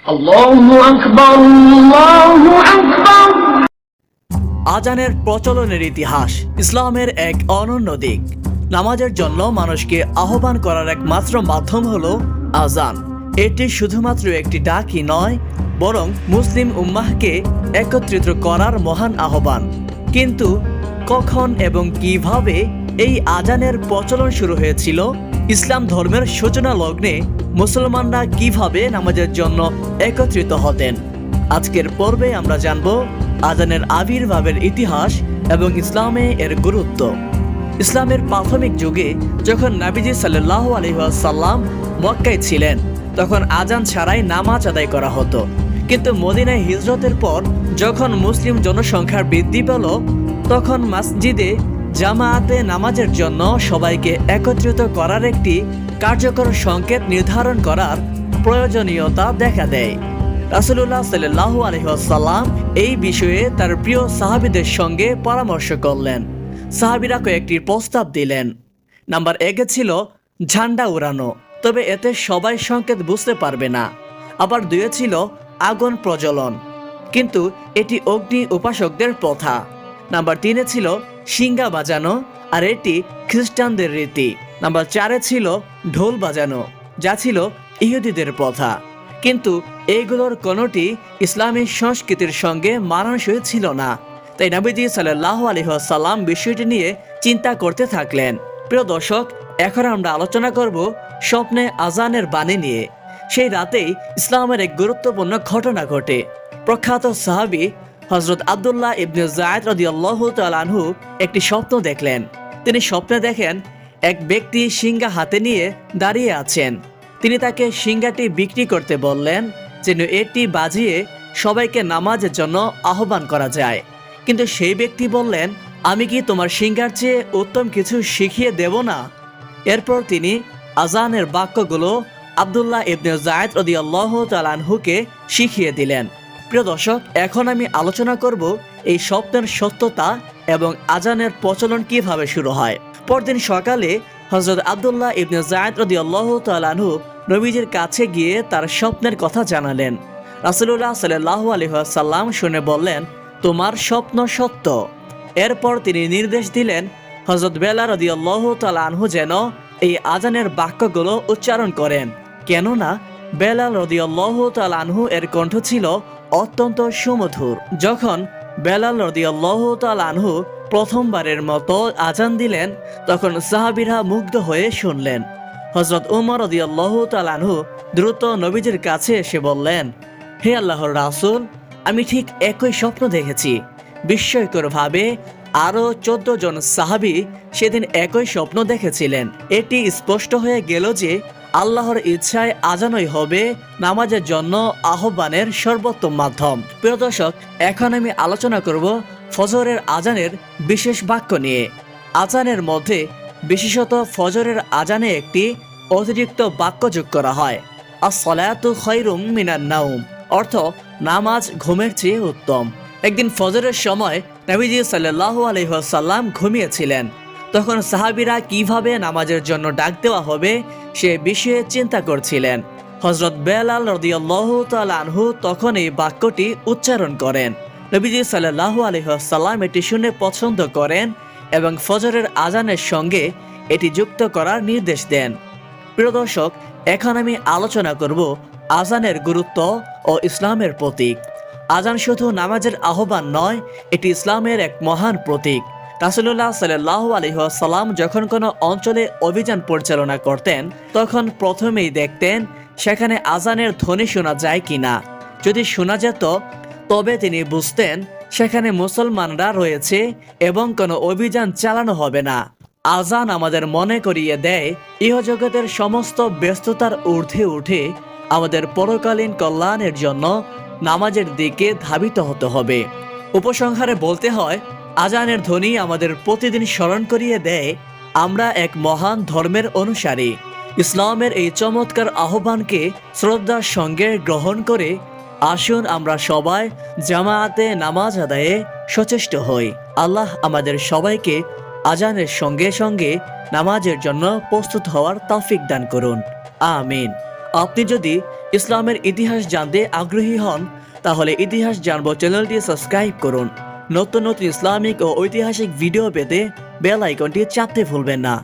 আল্লাহু আকবার, আল্লাহু আকবার। আজানের প্রচলনের ইতিহাস ইসলামের এক অনন্য দিক। নামাজের জন্য মানুষকে আহ্বান করার একমাত্র মাধ্যম হলো আজান। এটি শুধুমাত্র একটি ডাকই নয়, বরং মুসলিম উম্মাহকে একত্রিত করার মহান আহ্বান। কিন্তু কখন এবং কিভাবে এই আজানের প্রচলন শুরু হয়েছিল? ইসলাম ধর্মের সূচনা লগ্নে মুসলমানরা কিভাবে নামাজের জন্য একত্রিত হতেন? আজকের পর্বে আমরা জানব আজানের আবির্ভাবের ইতিহাস এবং ইসলামে এর গুরুত্ব। ইসলামের প্রাথমিক যুগে যখন নবীজি সাল্লাল্লাহু আলাইহি ওয়াসাল্লাম মক্কায় ছিলেন, তখন আজান ছাড়াই নামাজ আদায় করা হতো। কিন্তু মদিনায় হিজরতের পর যখন মুসলিম জনসংখ্যার বৃদ্ধি পেল, তখন মসজিদে জামায়াতে নামাজের জন্য সবাইকে একত্রিত করার একটি কার্যকর সংকেত নির্ধারণ করার প্রয়োজনীয়তা দেখা দেয়। রাসূলুল্লাহ সাল্লাল্লাহু আলাইহি ওয়াসাল্লাম এই বিষয়ে তার প্রিয় সাহাবীদের সঙ্গে পরামর্শ করলেন। সাহাবীরা কয়েকটি প্রস্তাব দিলেন। নাম্বার 1 ছিল ঝান্ডা উড়ানো, তবে এতে সবাই সংকেত বুঝতে পারবে না। আবার 2 ছিল আগুন প্রজ্বলন, কিন্তু এটি অগ্নি উপাসকদের প্রথা। নাম্বার 3 ছিল শিঙ্গা বাজানো, আর এটি খ্রিস্টানদের রীতি। নাম্বার 4 ছিল ঢোল বাজানো, যা ছিল ইহুদিদের প্রথা। কিন্তু এইগুলোর কোনোটি ইসলামী সংস্কৃতির সঙ্গে মানানসই ছিল না। তাই নবীজি সাল্লাল্লাহু আলাইহি ওয়াসাল্লাম বিষয়টি নিয়ে চিন্তা করতে থাকলেন। প্রিয় দর্শক, এখন আমরা আলোচনা করব স্বপ্নে আজানের বাণী নিয়ে। সেই রাতেই ইসলামের এক গুরুত্বপূর্ণ ঘটনা ঘটে। প্রখ্যাত সাহাবী হযরত আব্দুল্লাহ ইবনে যায়েদ রাদিয়াল্লাহু তাআলা আনহু একটি স্বপ্ন দেখলেন। তিনি স্বপ্নে দেখেন এক ব্যক্তি সিংহা হাতে নিয়ে দাঁড়িয়ে আছেন। তিনি তাকে সিংহাটি বিক্রি করতে বললেন, যেন এটি বাজিয়ে সবাইকে নামাজের জন্য আহ্বান করা যায়। কিন্তু সেই ব্যক্তি বললেন, আমি কি তোমার সিংহার চেয়ে উত্তম কিছু শিখিয়ে দেব না? এরপর তিনি আজানের বাক্যগুলো আব্দুল্লাহ ইবনে যায়েদ রাদিয়াল্লাহু তাআলা আনহুকে শিখিয়ে দিলেন। প্রিয় দর্শক, এখন আমি আলোচনা করব এই স্বপ্নের সত্যতা এবং আজানের প্রচলন কিভাবে শুরু হয়। পরদিন সকালে হযরত আব্দুল্লাহ ইবনে যায়েদ রাদিয়াল্লাহু তাআলা আনহু নবীজির কাছে গিয়ে তার স্বপ্নের কথা জানালেন। রাসূলুল্লাহ সাল্লাল্লাহু আলাইহি ওয়াসাল্লাম শুনে বললেন, তোমার স্বপ্ন সত্য। এরপর তিনি নির্দেশ দিলেন হযরত বেলাল রাদিয়াল্লাহু তাআলা আনহু যেন এই আজানের বাক্যগুলো উচ্চারণ করেন, কেননা বেলাল রাদিয়াল্লাহু তাআলা আনহু এর কণ্ঠ ছিল অত্যন্ত সুমধুর। যখন বেলাল রাদিয়াল্লাহু তাআলা আনহু প্রথমবারের মতো আজান দিলেন, তখন সাহাবীরা মুগ্ধ হয়ে শুনলেন। হযরত উমর রাদিয়াল্লাহু তাআলা আনহু দ্রুত নবীজির কাছে এসে বললেন, হে আল্লাহর রাসূল, আমি ঠিক একই স্বপ্ন দেখেছি। বিস্ময়করভাবে আরও 14 জন সাহাবী সেদিন একই স্বপ্ন দেখেছিলেন। এটি স্পষ্ট হয়ে গেল যে আল্লাহর ইচ্ছায় আজানই হবে নামাজের জন্য আহ্বানের সর্বোত্তম মাধ্যম। প্রিয় দর্শক, এখন আমি আলোচনা করব ফজরের আজানের বিশেষ বাক্য নিয়ে। আজানের মধ্যে বিশেষত ফজরের আজানে একটি অতিরিক্ত বাক্য যোগ করা হয়, আস-সালাতু খায়রুম মিনান নাওম, অর্থ নামাজ ঘুমের চেয়ে উত্তম। একদিন ফজরের সময় নবীজি সাল্লাল্লাহু আলাইহি ওয়াসাল্লাম ঘুমিয়েছিলেন। তখন সাহাবীরা কিভাবে নামাজের জন্য ডাক দেওয়া হবে সে বিষয়ে চিন্তা করছিলেন। হযরত বেলাল রাদিয়াল্লাহু তাআলা আনহু তখন এই বাক্যটি উচ্চারণ করেন। নবীজি সাল্লাল্লাহু আলাইহি ওয়াসাল্লাম এটি শুনে পছন্দ করেন এবং ফজরের আজানের সঙ্গে এটি যুক্ত করার নির্দেশ দেন। প্রিয় দর্শক, এখন আমি আলোচনা করব আজানের গুরুত্ব ও ইসলামের প্রতীক। আজান শুধু নামাজের আহ্বান নয়, এটি ইসলামের এক মহান প্রতীক। রাসূলুল্লাহ সাল্লাল্লাহু আলাইহি ওয়াসাল্লাম যখন কোনো অঞ্চলে অভিযান পরিচালনা করতেন, তখন প্রথমেই দেখতেন সেখানে আজানের ধ্বনি শোনা যায় কিনা। যদি শোনা যেত, তবে তিনি বুঝতেন সেখানে মুসলমানরা রয়েছে এবং কোনো অভিযান চালানো হবে না। আজান আমাদের মনে করিয়ে দেয় ইহজগতের সমস্ত ব্যস্ততার ঊর্ধ্বে উঠে আমাদের পরকালীন কল্যাণের জন্য নামাজের দিকে ধাবিত হতে হবে। উপসংহারে বলতে হয়, আজানের ধ্বনি আমাদের প্রতিদিন স্মরণ করিয়ে দেয় আমরা এক মহান ধর্মের অনুসারী। ইসলামের এই চমৎকার আহ্বানকে শ্রদ্ধার সঙ্গে গ্রহণ করে আসুন আমরা সবাই জামায়াতে নামাজ আদায়ে সচেষ্ট হই। আল্লাহ আমাদের সবাইকে আজানের সঙ্গে সঙ্গে নামাজের জন্য প্রস্তুত হওয়ার তৌফিক দান করুন। আমিন। আপনি যদি ইসলামের ইতিহাস জানতে আগ্রহী হন তাহলে ইতিহাস জানবো চ্যানেলটি সাবস্ক্রাইব করুন। নতুন নতুন ইসলামিক ও ঐতিহাসিক ভিডিও পেতে বেল আইকনটি চাপতে ভুলবেন না।